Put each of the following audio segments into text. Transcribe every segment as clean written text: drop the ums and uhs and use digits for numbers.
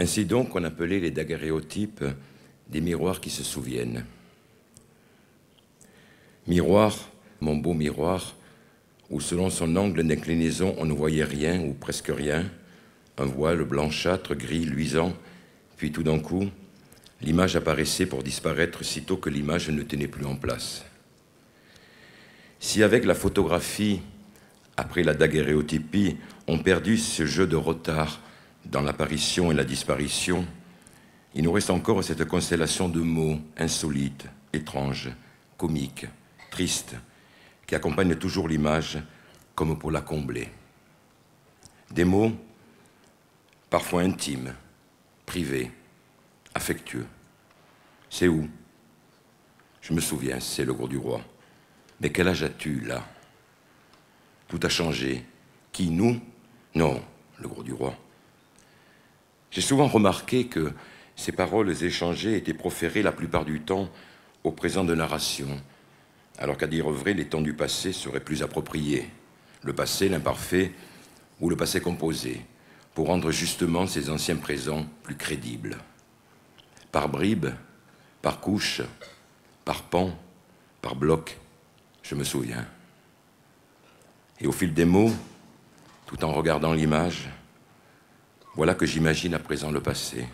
Ainsi donc, on appelait les daguerréotypes des miroirs qui se souviennent. Miroir, mon beau miroir, où selon son angle d'inclinaison, on ne voyait rien ou presque rien, un voile blanchâtre, gris, luisant, puis tout d'un coup, l'image apparaissait pour disparaître sitôt que l'image ne tenait plus en place. Si avec la photographie, après la daguerréotypie, on perdu ce jeu de retard dans l'apparition et la disparition, il nous reste encore cette constellation de mots insolites, étranges, comiques, tristes, qui accompagnent toujours l'image comme pour la combler. Des mots parfois intimes, privés, affectueux. C'est où? Je me souviens, c'est le gros du roi. Mais quel âge as-tu, là? Tout a changé. Qui, nous? Non, le gros du roi. J'ai souvent remarqué que ces paroles échangées étaient proférées la plupart du temps au présent de narration, alors qu'à dire vrai, les temps du passé seraient plus appropriés. Le passé, l'imparfait, ou le passé composé, pour rendre justement ces anciens présents plus crédibles. Par bribes, par couches, par pans, par blocs, je me souviens. Et au fil des mots, tout en regardant l'image, voilà que j'imagine à présent le passé.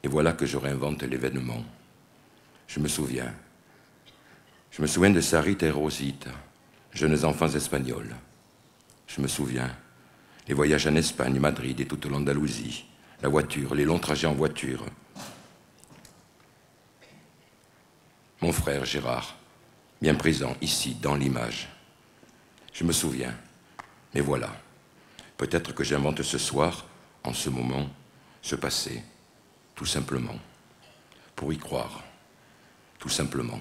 Et voilà que je réinvente l'événement. Je me souviens. Je me souviens de Sarita et Rosita, jeunes enfants espagnols. Je me souviens. Les voyages en Espagne, Madrid et toute l'Andalousie. La voiture, les longs trajets en voiture. Mon frère Gérard, bien présent ici, dans l'image. Je me souviens. Mais voilà. Peut-être que j'invente ce soir, en ce moment, ce passé, tout simplement. Pour y croire, tout simplement.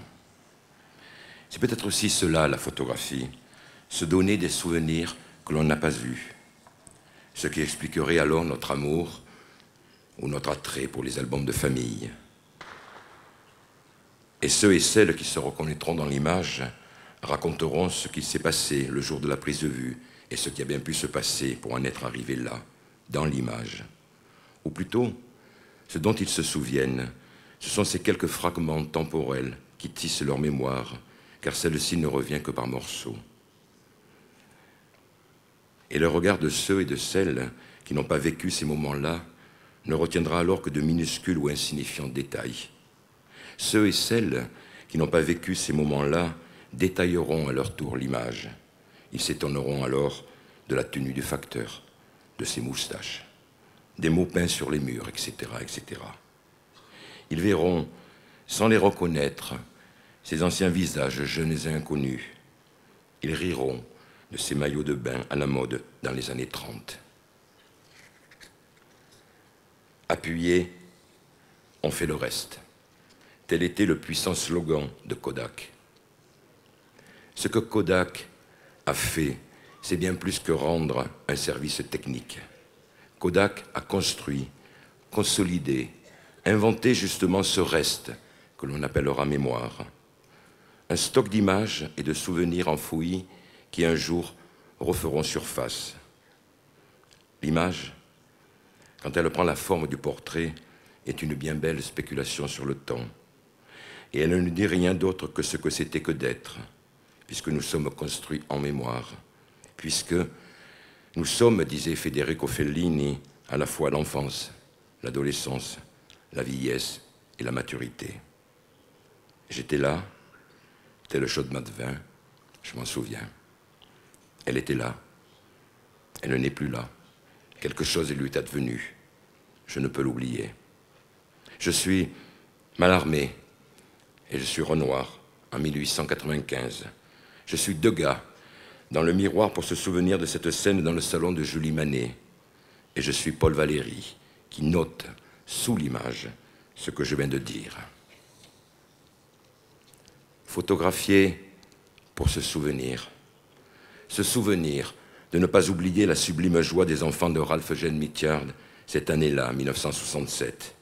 C'est peut-être aussi cela, la photographie, se donner des souvenirs que l'on n'a pas eus. Ce qui expliquerait alors notre amour ou notre attrait pour les albums de famille. Et ceux et celles qui se reconnaîtront dans l'image raconteront ce qui s'est passé le jour de la prise de vue et ce qui a bien pu se passer pour en être arrivé là, dans l'image. Ou plutôt, ce dont ils se souviennent, ce sont ces quelques fragments temporels qui tissent leur mémoire, car celle-ci ne revient que par morceaux. Et le regard de ceux et de celles qui n'ont pas vécu ces moments-là ne retiendra alors que de minuscules ou insignifiants détails. Ceux et celles qui n'ont pas vécu ces moments-là détailleront à leur tour l'image. Ils s'étonneront alors de la tenue du facteur, de ses moustaches, des mots peints sur les murs, etc., etc. Ils verront, sans les reconnaître, ces anciens visages jeunes et inconnus. Ils riront de ces maillots de bain à la mode dans les années 30. Appuyés, on fait le reste. Tel était le puissant slogan de Kodak. Ce que Kodak a fait, c'est bien plus que rendre un service technique. Kodak a construit, consolidé, inventé justement ce reste que l'on appellera mémoire. Un stock d'images et de souvenirs enfouis qui un jour referont surface. L'image, quand elle prend la forme du portrait, est une bien belle spéculation sur le temps. Et elle ne dit rien d'autre que ce que c'était que d'être, puisque nous sommes construits en mémoire, puisque nous sommes, disait Federico Fellini, à la fois l'enfance, l'adolescence, la vieillesse et la maturité. J'étais là, tel le chaudement de vin, je m'en souviens. Elle était là, elle n'est plus là. Quelque chose lui est advenu, je ne peux l'oublier. Je suis Mallarmé et je suis Renoir en 1895. Je suis Degas dans le miroir pour se souvenir de cette scène dans le salon de Julie Manet. Et je suis Paul Valéry qui note sous l'image ce que je viens de dire. Photographier pour se souvenir. Se souvenir de ne pas oublier la sublime joie des enfants de Ralph Eugène Mitchard cette année-là, 1967.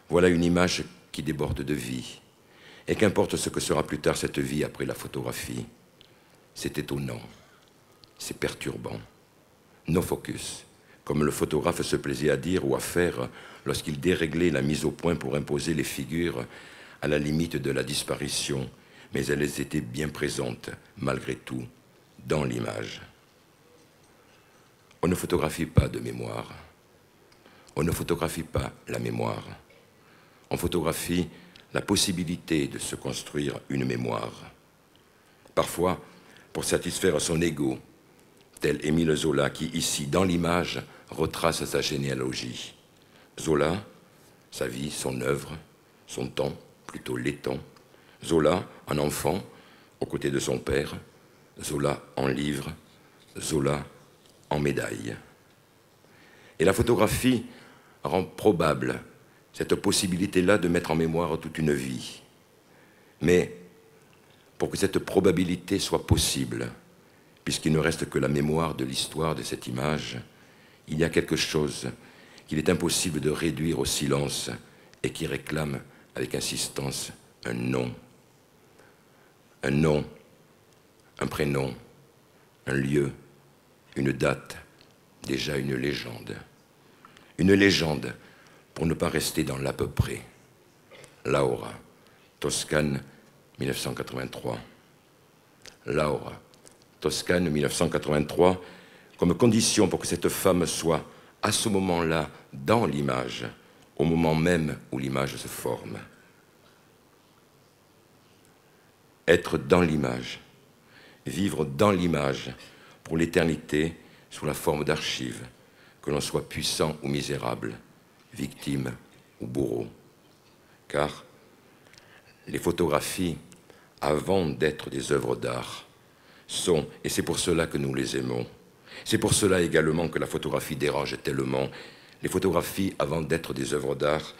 Voilà une image qui déborde de vie. Et qu'importe ce que sera plus tard cette vie après la photographie, c'est étonnant, c'est perturbant. No focus, comme le photographe se plaisait à dire ou à faire lorsqu'il déréglait la mise au point pour imposer les figures à la limite de la disparition, mais elles étaient bien présentes, malgré tout, dans l'image. On ne photographie pas de mémoire. On ne photographie pas la mémoire. On photographie la possibilité de se construire une mémoire. Parfois, pour satisfaire son ego, tel Émile Zola qui, ici, dans l'image, retrace sa généalogie. Zola, sa vie, son œuvre, son temps, plutôt les temps. Zola, un enfant, aux côtés de son père. Zola en livre. Zola en médaille. Et la photographie rend probable cette possibilité-là de mettre en mémoire toute une vie. Mais pour que cette probabilité soit possible, puisqu'il ne reste que la mémoire de l'histoire de cette image, il y a quelque chose qu'il est impossible de réduire au silence et qui réclame avec insistance un nom. Un nom, un prénom, un lieu, une date, déjà une légende. Une légende pour ne pas rester dans l'à peu près. Laura, Toscane, 1983. Laura, Toscane, 1983, comme condition pour que cette femme soit, à ce moment-là, dans l'image, au moment même où l'image se forme. Être dans l'image, vivre dans l'image pour l'éternité sous la forme d'archives, que l'on soit puissant ou misérable, victime ou bourreau. Car les photographies, avant d'être des œuvres d'art, sont, et c'est pour cela que nous les aimons, c'est pour cela également que la photographie dérange tellement, les photographies, avant d'être des œuvres d'art,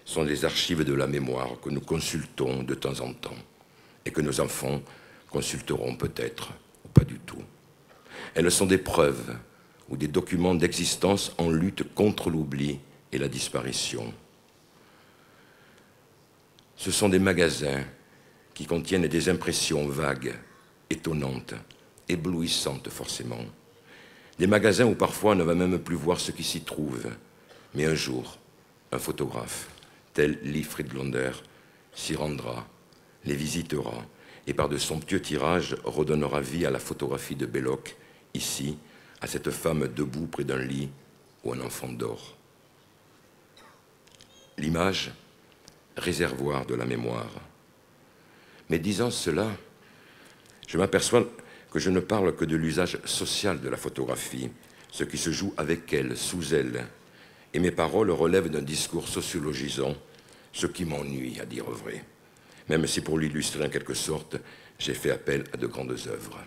sont des archives de la mémoire que nous consultons de temps en temps et que nos enfants consulteront peut-être ou pas du tout. Elles sont des preuves ou des documents d'existence en lutte contre l'oubli et la disparition. Ce sont des magasins qui contiennent des impressions vagues, étonnantes, éblouissantes forcément. Des magasins où parfois on ne va même plus voir ce qui s'y trouve. Mais un jour, un photographe, tel Lee Friedlander, s'y rendra, les visitera et par de somptueux tirages redonnera vie à la photographie de Belloc, ici, à cette femme debout près d'un lit où un enfant dort. L'image, réservoir de la mémoire. Mais disant cela, je m'aperçois que je ne parle que de l'usage social de la photographie, ce qui se joue avec elle, sous elle, et mes paroles relèvent d'un discours sociologisant, ce qui m'ennuie, à dire vrai, même si pour l'illustrer en quelque sorte, j'ai fait appel à de grandes œuvres.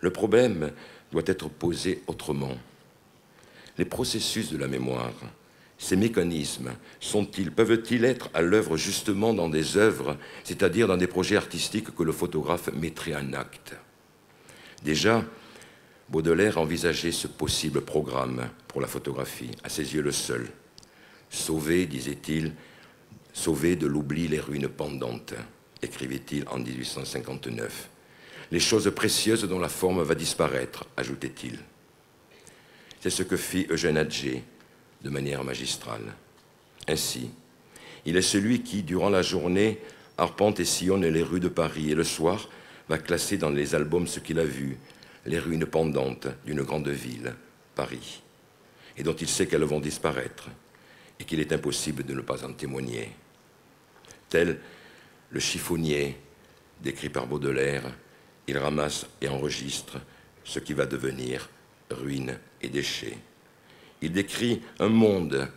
Le problème doit être posé autrement. Les processus de la mémoire, ces mécanismes, peuvent-ils être à l'œuvre justement dans des œuvres, c'est-à-dire dans des projets artistiques que le photographe mettrait en acte? Déjà, Baudelaire envisageait ce possible programme pour la photographie, à ses yeux le seul. Sauver, disait-il, sauver de l'oubli les ruines pendantes, écrivait-il en 1859. Les choses précieuses dont la forme va disparaître, ajoutait-il. C'est ce que fit Eugène Atget, de manière magistrale. Ainsi, il est celui qui, durant la journée, arpente et sillonne les rues de Paris et le soir va classer dans les albums ce qu'il a vu, les ruines pendantes d'une grande ville, Paris, et dont il sait qu'elles vont disparaître et qu'il est impossible de ne pas en témoigner. Tel le chiffonnier, décrit par Baudelaire, il ramasse et enregistre ce qui va devenir ruines et déchets. Il décrit un monde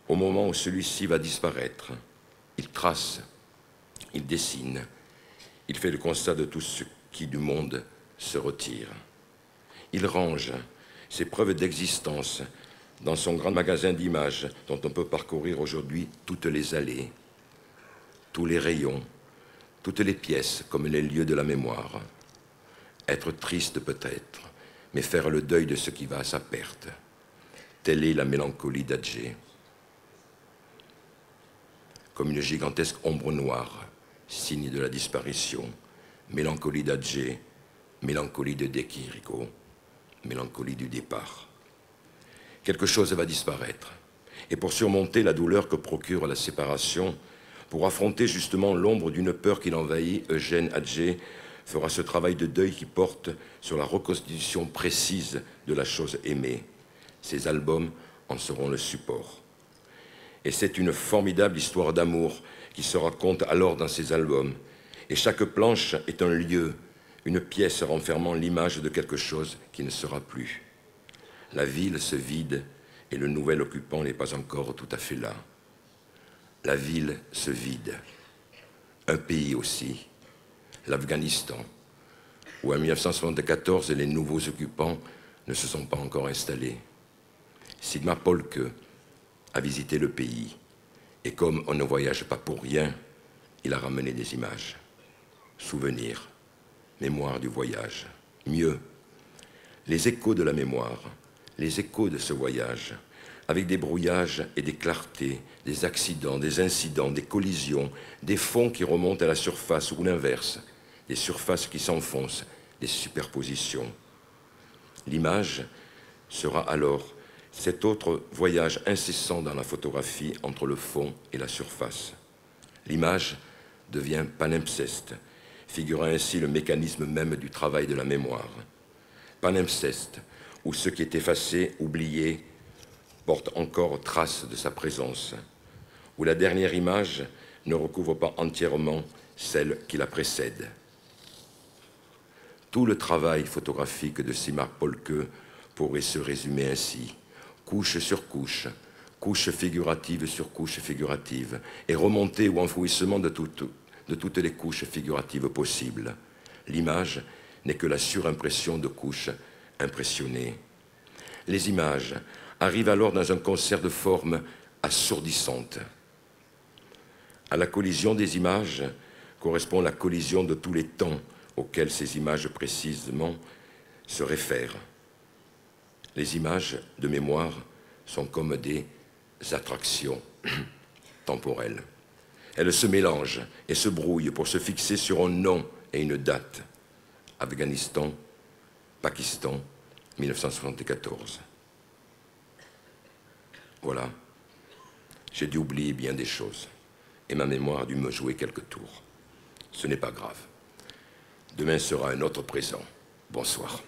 au moment où celui-ci va disparaître. Il trace, il dessine, il fait le constat de tout ce qui du monde se retire. Il range ses preuves d'existence dans son grand magasin d'images dont on peut parcourir aujourd'hui toutes les allées, tous les rayons, toutes les pièces comme les lieux de la mémoire. Être triste peut-être, mais faire le deuil de ce qui va à sa perte. Telle est la mélancolie d'Atget. Comme une gigantesque ombre noire, signe de la disparition, mélancolie d'Atget, mélancolie de De Chirico, mélancolie du départ. Quelque chose va disparaître. Et pour surmonter la douleur que procure la séparation, pour affronter justement l'ombre d'une peur qui l'envahit, Eugène Atget fera ce travail de deuil qui porte sur la reconstitution précise de la chose aimée. Ces albums en seront le support. Et c'est une formidable histoire d'amour qui se raconte alors dans ces albums. Et chaque planche est un lieu, une pièce renfermant l'image de quelque chose qui ne sera plus. La ville se vide et le nouvel occupant n'est pas encore tout à fait là. La ville se vide. Un pays aussi, l'Afghanistan, où en 1974 les nouveaux occupants ne se sont pas encore installés. Sigmar Polke a visité le pays, et comme on ne voyage pas pour rien, il a ramené des images, souvenirs, mémoire du voyage. Mieux, les échos de la mémoire, les échos de ce voyage, avec des brouillages et des clartés, des accidents, des incidents, des collisions, des fonds qui remontent à la surface ou l'inverse, des surfaces qui s'enfoncent, des superpositions. L'image sera alors cet autre voyage incessant dans la photographie entre le fond et la surface. L'image devient palimpseste, figurant ainsi le mécanisme même du travail de la mémoire. Palimpseste, où ce qui est effacé, oublié, porte encore trace de sa présence, où la dernière image ne recouvre pas entièrement celle qui la précède. Tout le travail photographique de Sigmar Polke pourrait se résumer ainsi, couche sur couche, couche figurative sur couche figurative, et remontée ou enfouissement de toutes les couches figuratives possibles. L'image n'est que la surimpression de couches impressionnées. Les images arrivent alors dans un concert de formes assourdissantes. À la collision des images correspond la collision de tous les temps auxquels ces images précisément se réfèrent. Les images de mémoire sont comme des attractions temporelles. Elles se mélangent et se brouillent pour se fixer sur un nom et une date. Afghanistan, Pakistan, 1974. Voilà, j'ai dû oublier bien des choses et ma mémoire a dû me jouer quelques tours. Ce n'est pas grave. Demain sera un autre présent. Bonsoir.